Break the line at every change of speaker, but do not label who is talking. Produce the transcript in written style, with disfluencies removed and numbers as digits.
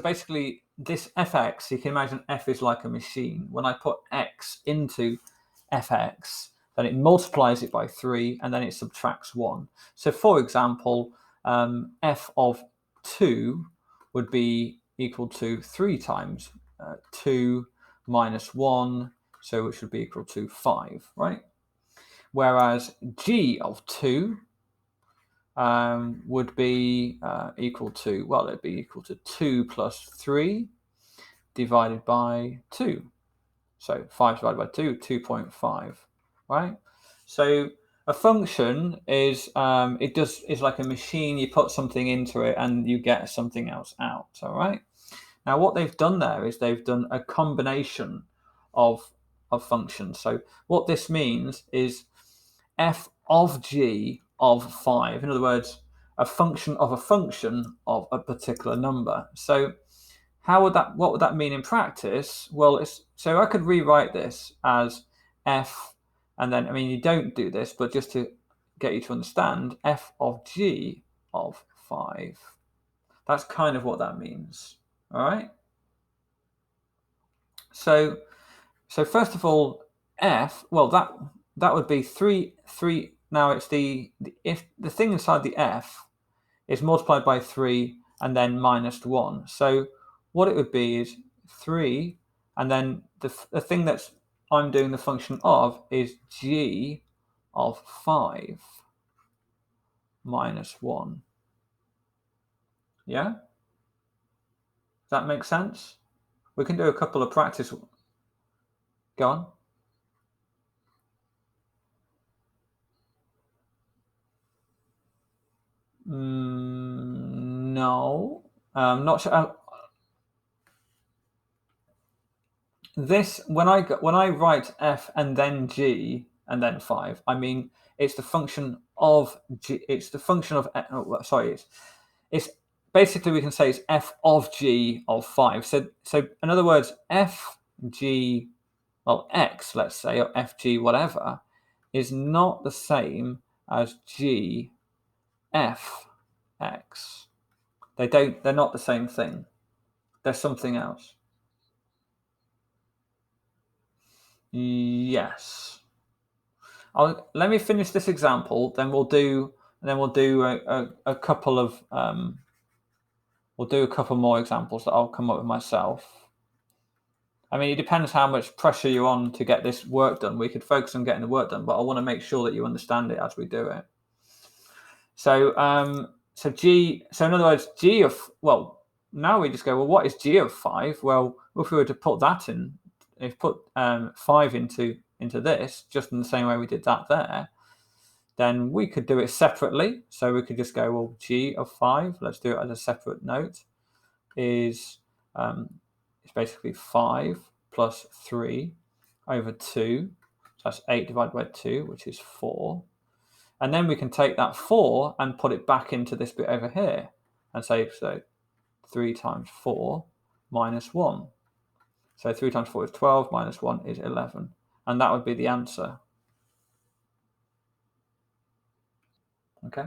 basically this fx, you can imagine f is like a machine. When I put x into fx, then it multiplies it by 3 and then it subtracts 1. So for example, f of 2 would be equal to 3 times 2 minus 1, so it should be equal to 5, right? Whereas g of 2 would be equal to, well, it'd be equal to 2 plus 3 divided by 2. So 5 divided by 2, 2.5, right? So a function is is like a machine. You put something into it and you get something else out, all right? Now what they've done there is they've done a combination of functions. So what this means is f of g of 5. In other words, a function of a particular number. So what would that mean in practice? Well, so I could rewrite this as f, and then, I mean, you don't do this, but just to get you to understand, f of g of 5. That's kind of what that means. All right. So first of all, f, well, that would be 3. Now it's if the thing inside the f is multiplied by 3 and then minus 1. So what it would be is 3, and then the thing that I'm doing the function of is g of 5 minus 1. Yeah? Does that make sense? We can do a couple of practice. Go on. No, not sure. This, when I write f and then g and then 5, I mean it's the function of g. It's the function of it's basically, we can say it's f of g of 5. So in other words, f g, well, x, let's say, or f g whatever, is not the same as g f x. They're not the same thing. They're something else. Yes. Let me finish this example, then we'll do a couple of we'll do a couple more examples that I'll come up with myself. I mean, it depends how much pressure you're on to get this work done. We could focus on getting the work done, but I want to make sure that you understand it as we do it. So in other words, g of, well, now we just go, well, what is g of 5? Well, if we were to put that in, if put 5 into this, just in the same way we did that there, then we could do it separately. So we could just go, well, g of 5, let's do it as a separate note, is it's basically 5 plus 3 over 2. So that's 8 divided by 2, which is 4. And then we can take that 4 and put it back into this bit over here and say, so 3 times 4 minus 1. So 3 times 4 is 12, minus 1 is 11. And that would be the answer. Okay.